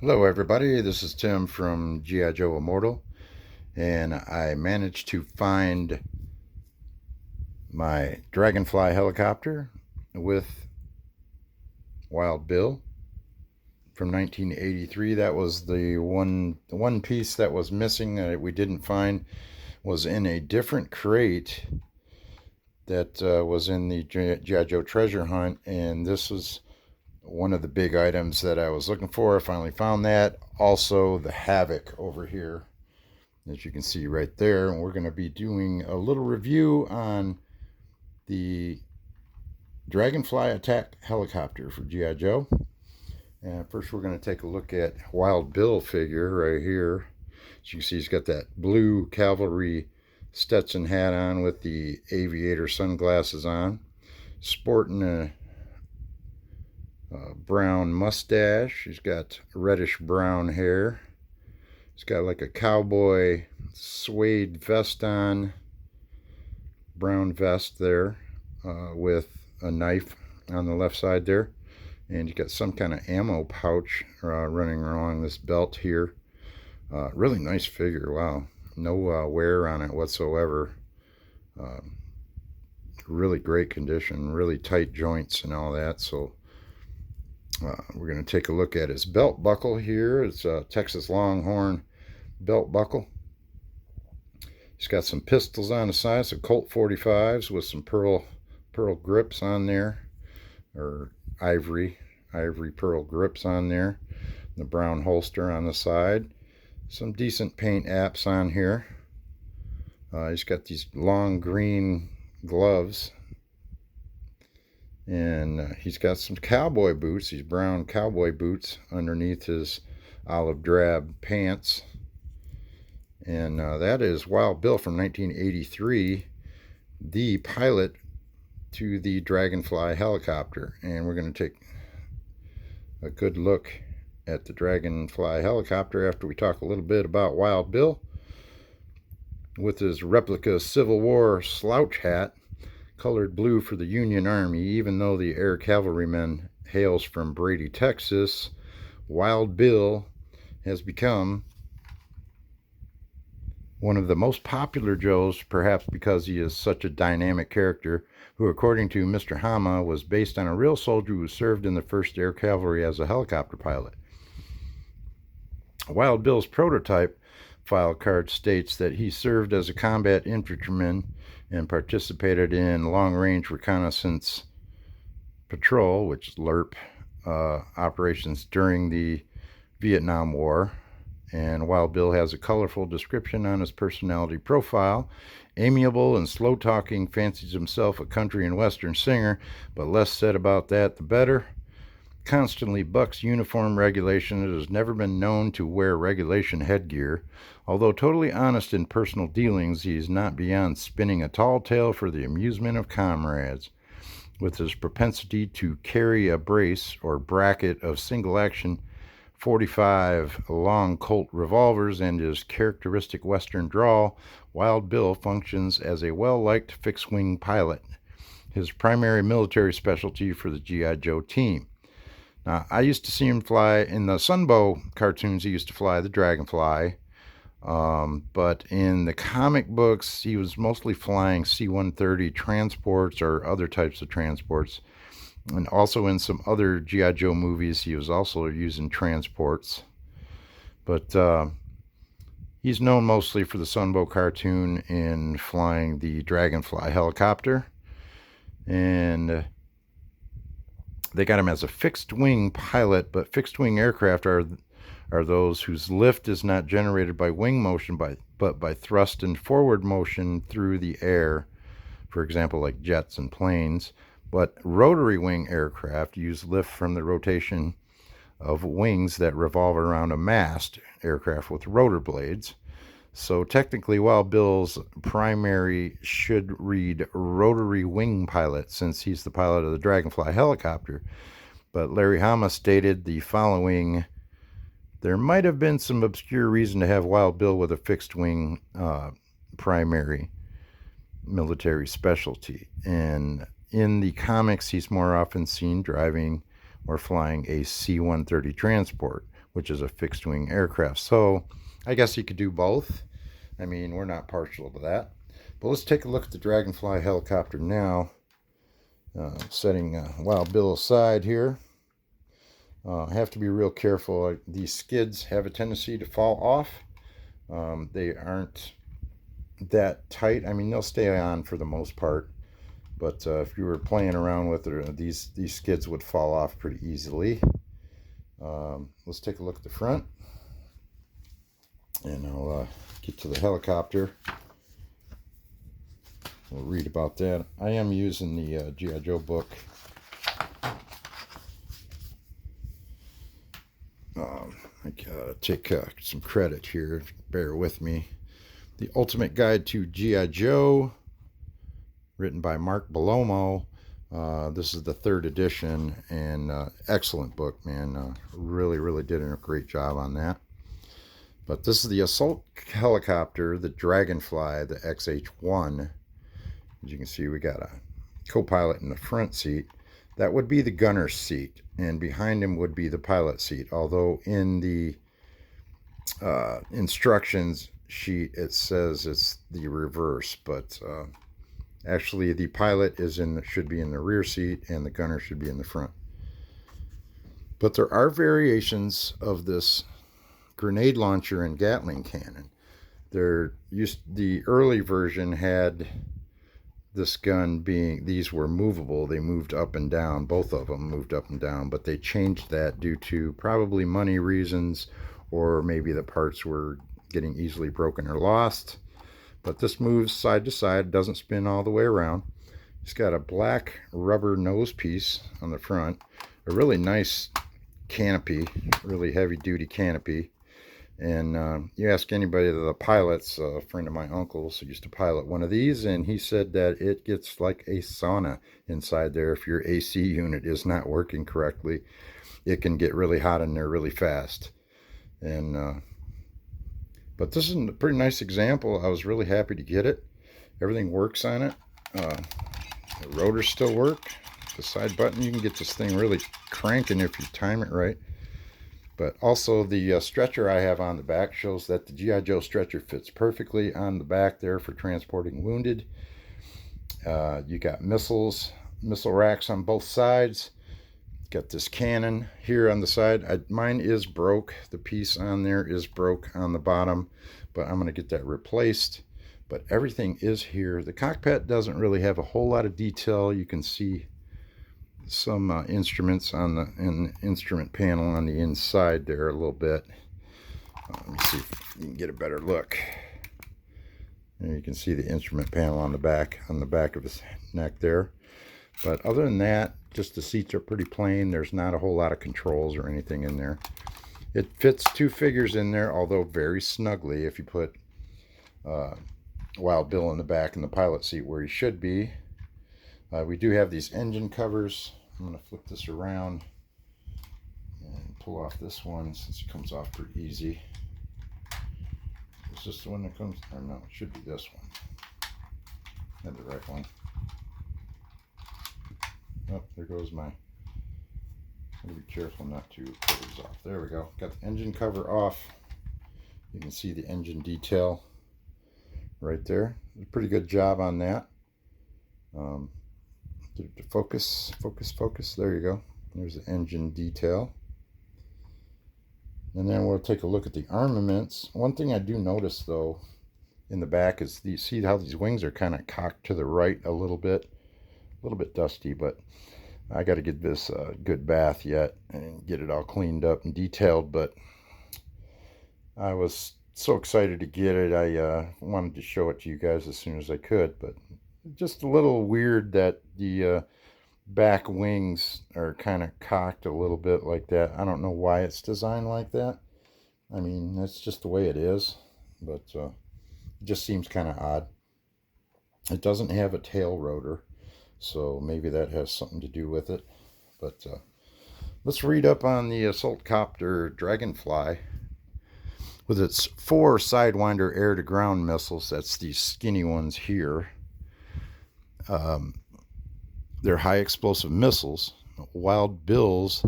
Hello everybody, this is Tim from GI Joe Immortal, and I managed to find my Dragonfly helicopter with Wild Bill from 1983. That was the one piece that was missing that we didn't find, was in a different crate that was in the GI Joe treasure hunt, and this was one of the big items that I was looking for. I finally found that. Also the Havoc over here, as you can see right there. And we're going to be doing a little review on the Dragonfly attack helicopter for GI Joe. And first we're going to take a look at Wild Bill figure right here. As you can see, he's got that blue cavalry Stetson hat on with the aviator sunglasses on, sporting a brown mustache. He's got reddish brown hair. He's got like a cowboy suede vest on, brown vest there, with a knife on the left side there. And you got some kind of ammo pouch running along this belt here. Really nice figure. Wow. No wear on it whatsoever. Really great condition. Really tight joints and all that. So we're going to take a look at his belt buckle here. It's a Texas Longhorn belt buckle. He's got some pistols on the side, some Colt 45s with some pearl grips on there, or ivory pearl grips on there. The brown holster on the side. Some decent paint apps on here. He's got these long green gloves, and he's got some cowboy boots, these brown cowboy boots underneath his olive drab pants. And that is Wild Bill from 1983, the pilot to the Dragonfly helicopter. And we're going to take a good look at the Dragonfly helicopter after we talk a little bit about Wild Bill. With his replica Civil War slouch hat, colored blue for the Union Army, even though the air cavalryman hails from Brady, Texas, Wild Bill has become one of the most popular Joes, perhaps because he is such a dynamic character, who, according to Mr. Hama, was based on a real soldier who served in the 1st Air Cavalry as a helicopter pilot. Wild Bill's prototype file card states that he served as a combat infantryman and participated in long-range reconnaissance patrol, which is LRP, operations during the Vietnam War. And Wild Bill has a colorful description on his personality profile. Amiable and slow-talking, fancies himself a country and western singer, but less said about that the better. Constantly bucks uniform regulation and has never been known to wear regulation headgear. Although totally honest in personal dealings, he is not beyond spinning a tall tale for the amusement of comrades. With his propensity to carry a brace or bracket of single-action 45 long Colt revolvers and his characteristic Western drawl, Wild Bill functions as a well-liked fixed-wing pilot, his primary military specialty for the GI Joe team. Now, I used to see him fly in the Sunbow cartoons. He used to fly the Dragonfly, but in the comic books, he was mostly flying C-130 transports or other types of transports. And also in some other GI Joe movies, he was also using transports. But he's known mostly for the Sunbow cartoon in flying the Dragonfly helicopter. And they got him as a fixed-wing pilot, but fixed-wing aircraft are those whose lift is not generated by wing motion, but by thrust and forward motion through the air, for example, like jets and planes. But rotary wing aircraft use lift from the rotation of wings that revolve around a mast, aircraft with rotor blades. So technically, Wild Bill's primary should read rotary wing pilot, since he's the pilot of the Dragonfly helicopter. But Larry Hama stated the following: there might have been some obscure reason to have Wild Bill with a fixed wing primary military specialty. And in the comics, he's more often seen driving or flying a C-130 transport, which is a fixed wing aircraft. So I guess you could do both. I mean, we're not partial to that. But let's take a look at the Dragonfly helicopter now. Setting Wild Bill aside here. Have to be real careful. These skids have a tendency to fall off. They aren't that tight. I mean, they'll stay on for the most part. But if you were playing around with it, these skids would fall off pretty easily. Let's take a look at the front. And I'll get to the helicopter. We'll read about that. I am using the GI Joe book. I gotta take some credit here. Bear with me. The Ultimate Guide to GI Joe, written by Mark Bellomo. This is the 3rd edition, and excellent book, man. Really did a great job on that. But this is the assault helicopter, the Dragonfly, the XH-1. As you can see, we got a co-pilot in the front seat. That would be the gunner's seat, and behind him would be the pilot seat. Although in the instructions sheet it says it's the reverse, but actually the pilot should be in the rear seat, and the gunner should be in the front. But there are variations of this grenade launcher and Gatling cannon. The early version had this gun these were movable. They moved up and down. Both of them moved up and down, but they changed that due to probably money reasons, or maybe the parts were getting easily broken or lost. But this moves side to side, doesn't spin all the way around. It's got a black rubber nose piece on the front, a really nice canopy, really heavy duty canopy. And you ask anybody, the pilots, a friend of my uncle's used to pilot one of these, and he said that it gets like a sauna inside there. If your AC unit is not working correctly, it can get really hot in there really fast. And but this is a pretty nice example. I was really happy to get it. Everything works on it. The rotors still work. The side button, you can get this thing really cranking if you time it right. But also the stretcher I have on the back shows that the GI Joe stretcher fits perfectly on the back there for transporting wounded. You got missile racks on both sides. Got this cannon here on the side. Mine is broke. The piece on there is broke on the bottom, but I'm going to get that replaced. But everything is here. The cockpit doesn't really have a whole lot of detail. You can see some instruments on the instrument panel on the inside there a little bit. Let me see if you can get a better look. And you can see the instrument panel on the back of his neck there. But other than that, just the seats are pretty plain. There's not a whole lot of controls or anything in there. It fits 2 figures in there, although very snugly if you put Wild Bill in the back in the pilot seat where he should be. We do have these engine covers. I'm going to flip this around and pull off this one since it comes off pretty easy. Is this the one that comes? Or no, it should be this one. Not the right one. Oh, there goes my. Gotta be careful not to pull these off. There we go. Got the engine cover off. You can see the engine detail right there. Did a pretty good job on that. Get it to focus. There you go. There's the engine detail. And then we'll take a look at the armaments. One thing I do notice though in the back is you see how these wings are kind of cocked to the right a little bit dusty, but I got to get this a good bath yet and get it all cleaned up and detailed. But I was so excited to get it. I wanted to show it to you guys as soon as I could, but just a little weird that the back wings are kind of cocked a little bit like that. I don't know why it's designed like that. I mean, that's just the way it is, but it just seems kind of odd. It doesn't have a tail rotor, so maybe that has something to do with it. But let's read up on the assault copter Dragonfly with its 4 Sidewinder air-to-ground missiles. That's these skinny ones here. They're high explosive missiles. Wild Bill's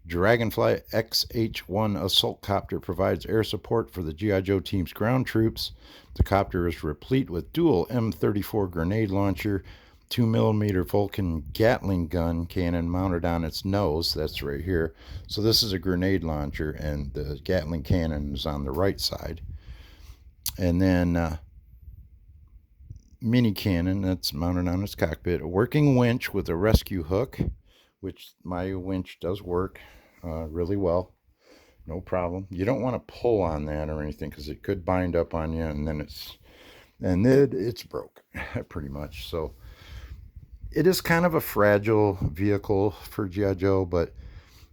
Dragonfly XH-1 assault copter provides air support for the GI Joe team's ground troops. The copter is replete with dual M34 grenade launcher, 2mm Vulcan Gatling gun cannon mounted on its nose. That's right here. So this is a grenade launcher, and the Gatling cannon is on the right side. And then mini cannon that's mounted on its cockpit. A working winch with a rescue hook, which my winch does work really well. No problem. You don't want to pull on that or anything because it could bind up on you, and then it's broke pretty much. So it is kind of a fragile vehicle for GI Joe, but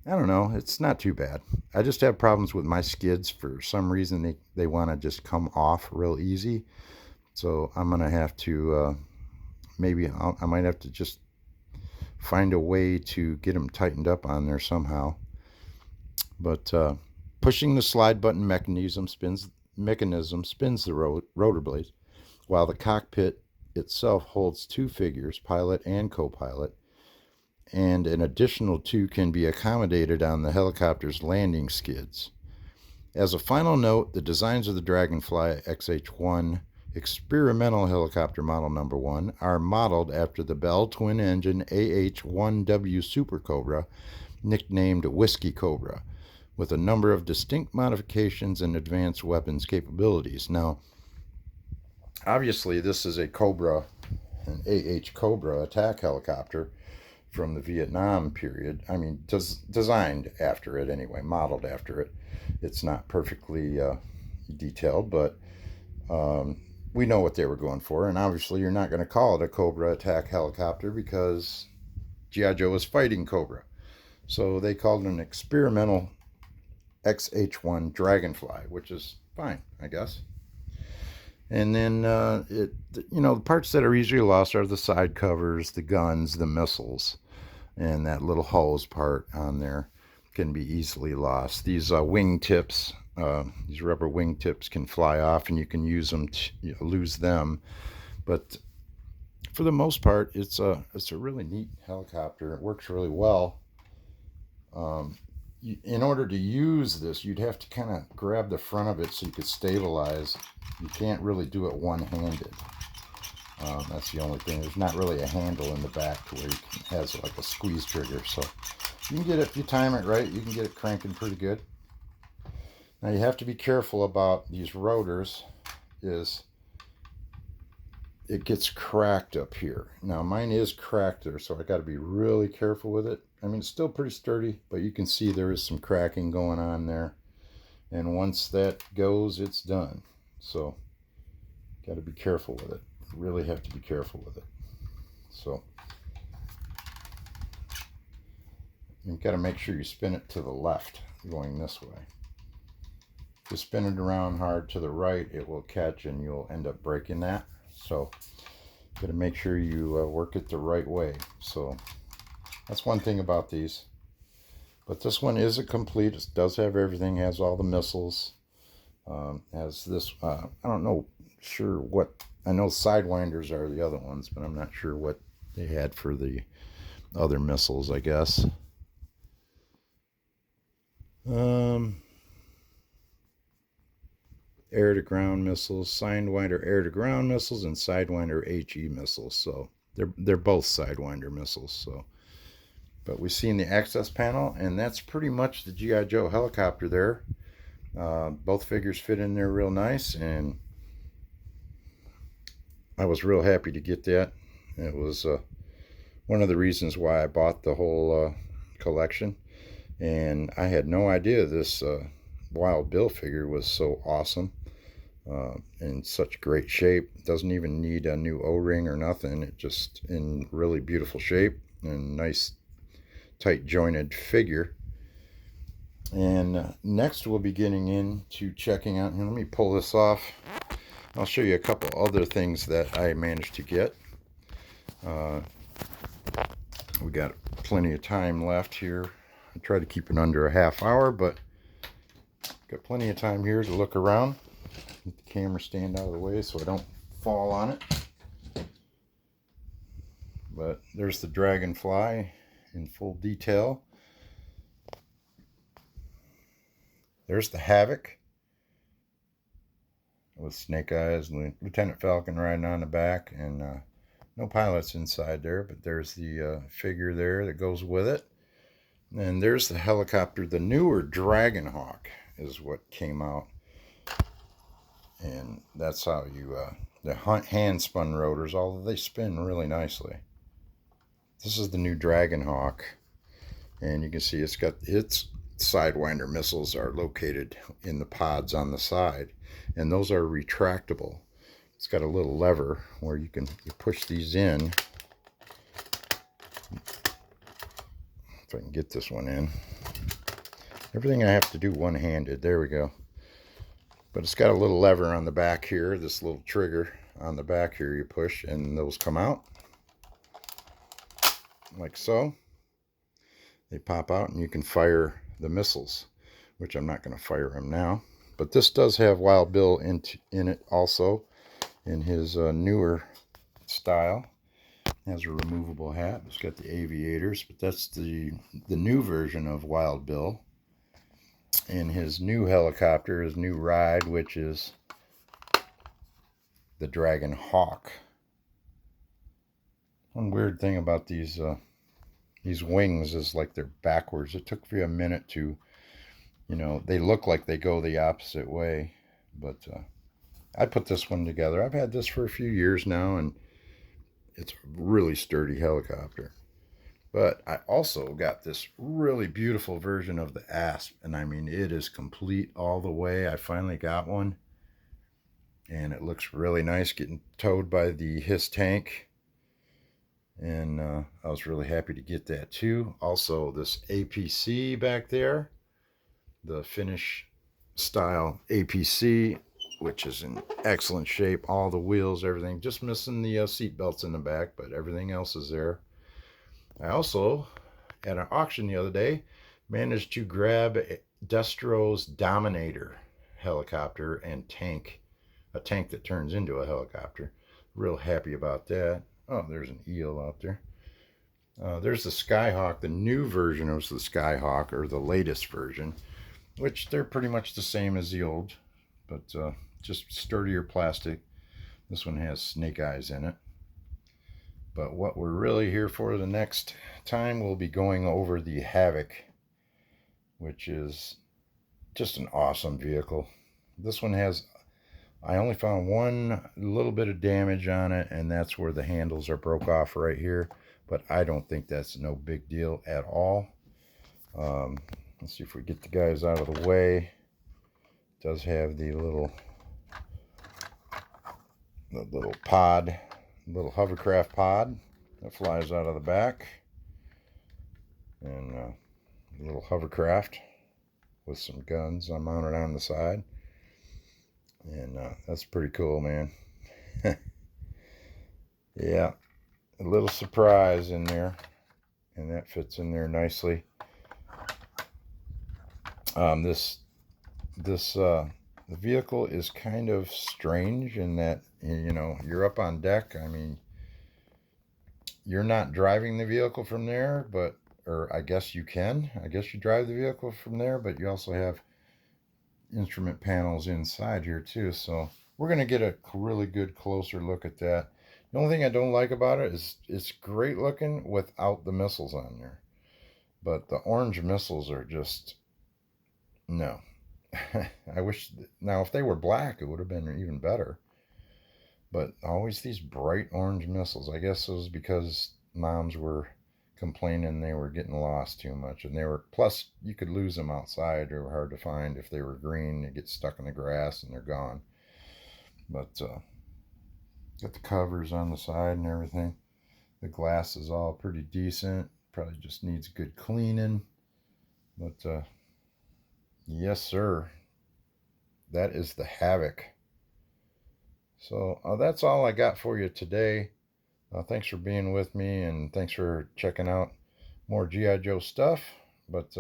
I don't know, it's not too bad. I just have problems with my skids. For some reason they want to just come off real easy, so I'm gonna have to I might have to just find a way to get them tightened up on there somehow. But pushing the slide button mechanism spins the rotor blades, while the cockpit itself holds two figures, pilot and co-pilot, and an additional two can be accommodated on the helicopter's landing skids. As a final note, the designs of the Dragonfly XH-1 experimental helicopter model number 1 are modeled after the Bell twin-engine AH-1W Super Cobra, nicknamed Whiskey Cobra, with a number of distinct modifications and advanced weapons capabilities. Now, obviously, this is a Cobra, an AH Cobra attack helicopter from the Vietnam period. I mean, designed after it anyway, modeled after it. It's not perfectly detailed, but we know what they were going for. And obviously, you're not going to call it a Cobra attack helicopter because GI Joe was fighting Cobra. So they called it an experimental XH-1 Dragonfly, which is fine, I guess. And then the parts that are easily lost are the side covers, the guns, the missiles, and that little hose part on there can be easily lost. These wing tips, these rubber wing tips can fly off, and you can use them to lose them. But for the most part, it's a really neat helicopter. It works really well. In order to use this, you'd have to kind of grab the front of it so you could stabilize. You can't really do it one-handed. That's the only thing. There's not really a handle in the back to where it has like a squeeze trigger. So you can get it, if you time it right, you can get it cranking pretty good. Now you have to be careful about these rotors, is it gets cracked up here. Now mine is cracked there, so I got to be really careful with it. I mean, it's still pretty sturdy, but you can see there is some cracking going on there. And once that goes, it's done. So got to be careful with it. Really have to be careful with it. So you've got to make sure you spin it to the left, going this way. If you spin it around hard to the right, it will catch and you'll end up breaking that. So got to make sure you work it the right way. So that's one thing about these. But this one is a complete. It does have everything. Has all the missiles. Has this. I don't know. Sure what. I know Sidewinders are the other ones, but I'm not sure what they had for the other missiles, I guess. Air-to-ground missiles, Sidewinder air-to-ground missiles, and Sidewinder HE missiles. So they're both Sidewinder missiles. So, but we've seen the access panel, and that's pretty much the GI Joe helicopter there. Both figures fit in there real nice, and I was real happy to get that. It was one of the reasons why I bought the whole collection, and I had no idea this Wild Bill figure was so awesome, in such great shape. It doesn't even need a new O-ring or nothing. It just in really beautiful shape and nice tight jointed figure. And next we'll be getting into checking out, and let me pull this off. I'll show you a couple other things that I managed to get. We got plenty of time left here. I try to keep it under a half hour, but got plenty of time here to look around. Let the camera stand out of the way so I don't fall on it. But there's the Dragonfly in full detail. There's the Havoc with Snake Eyes and Lieutenant Falcon riding on the back, and no pilots inside there, but there's the figure there that goes with it. And there's the helicopter. The newer Dragonhawk is what came out, and that's how you the hand spun rotors, although they spin really nicely. This is the new Dragonhawk, and you can see it's got its Sidewinder missiles are located in the pods on the side, and those are retractable. It's got a little lever where you push these in. If I can get this one in. Everything I have to do one-handed. There we go. But it's got a little lever on the back here, this little trigger on the back here you push, and those come out like so. They pop out and you can fire the missiles, which I'm not going to fire them now. But this does have Wild Bill in it also, in his newer style. It has a removable hat. It's got the aviators, but that's the new version of Wild Bill. In his new helicopter, his new ride, which is the Dragonhawk. One weird thing about these wings is like they're backwards. It took me a minute to, they look like they go the opposite way, but I put this one together. I've had this for a few years now, and it's a really sturdy helicopter. But I also got this really beautiful version of the Asp, and I mean, it is complete all the way. I finally got one, and it looks really nice getting towed by the HISS tank. And I was really happy to get that too. Also, this APC back there, the Finnish style APC, which is in excellent shape. All the wheels, everything, just missing the seat belts in the back, but everything else is there. I also, at an auction the other day, managed to grab Destro's Dominator helicopter and tank, a tank that turns into a helicopter. Real happy about that. Oh, there's an eel out there. There's the Skyhawk, the new version of the Skyhawk, or the latest version, which they're pretty much the same as the old, but just sturdier plastic. This one has Snake Eyes in it. But what we're really here for the next time, we'll be going over the Havoc, which is just an awesome vehicle. This one has, I only found one little bit of damage on it, and that's where the handles are broke off right here. But I don't think that's no big deal at all. Let's see if we get the guys out of the way. It does have the little pod, little hovercraft pod that flies out of the back, and a little hovercraft with some guns mounted on the side, and that's pretty cool, man. Yeah, a little surprise in there, and that fits in there nicely. The vehicle is kind of strange in that, you're up on deck. I mean, you're not driving the vehicle from there, or I guess you can. I guess you drive the vehicle from there, but you also have instrument panels inside here too. So we're going to get a really good closer look at that. The only thing I don't like about it is it's great looking without the missiles on there. But the orange missiles are just, no. I wish, now if they were black, it would have been even better. But always these bright orange missiles. I guess it was because moms were complaining they were getting lost too much. And plus you could lose them outside. They were hard to find. If they were green, they get stuck in the grass and they're gone. But got the covers on the side and everything. The glass is all pretty decent. Probably just needs good cleaning. But yes, sir. That is the Havoc. So that's all I got for you today. Thanks for being with me, and thanks for checking out more GI Joe stuff. But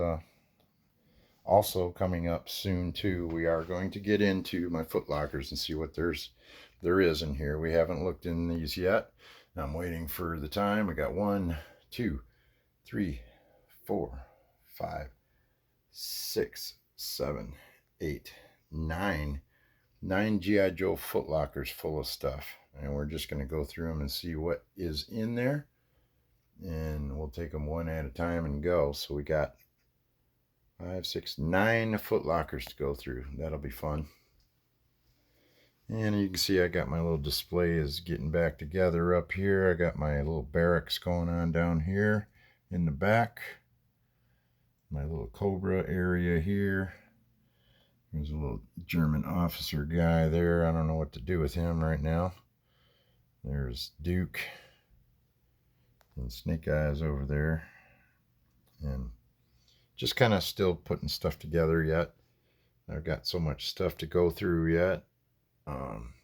also coming up soon too, we are going to get into my foot lockers and see what there is in here. We haven't looked in these yet. I'm waiting for the time. We got 1, 2, 3, 4, 5, 6, 7, 8, 9 GI Joe footlockers full of stuff, and we're just going to go through them and see what is in there, and we'll take them one at a time and go. So we got 5, 6, 9 footlockers to go through. That'll be fun. And you can see I got my little display is getting back together up here. I got my little barracks going on down here in the back. My little Cobra area here. There's a little German officer guy there. I don't know what to do with him right now. There's Duke and Snake Eyes over there. And just kind of still putting stuff together yet. I've got so much stuff to go through yet.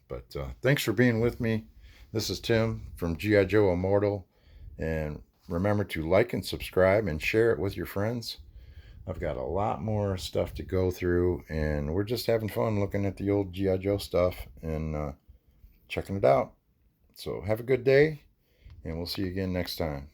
But thanks for being with me. This is Tim from GI Joe Immortal. And remember to like and subscribe and share it with your friends. I've got a lot more stuff to go through, and we're just having fun looking at the old GI Joe stuff and checking it out. So have a good day, and we'll see you again next time.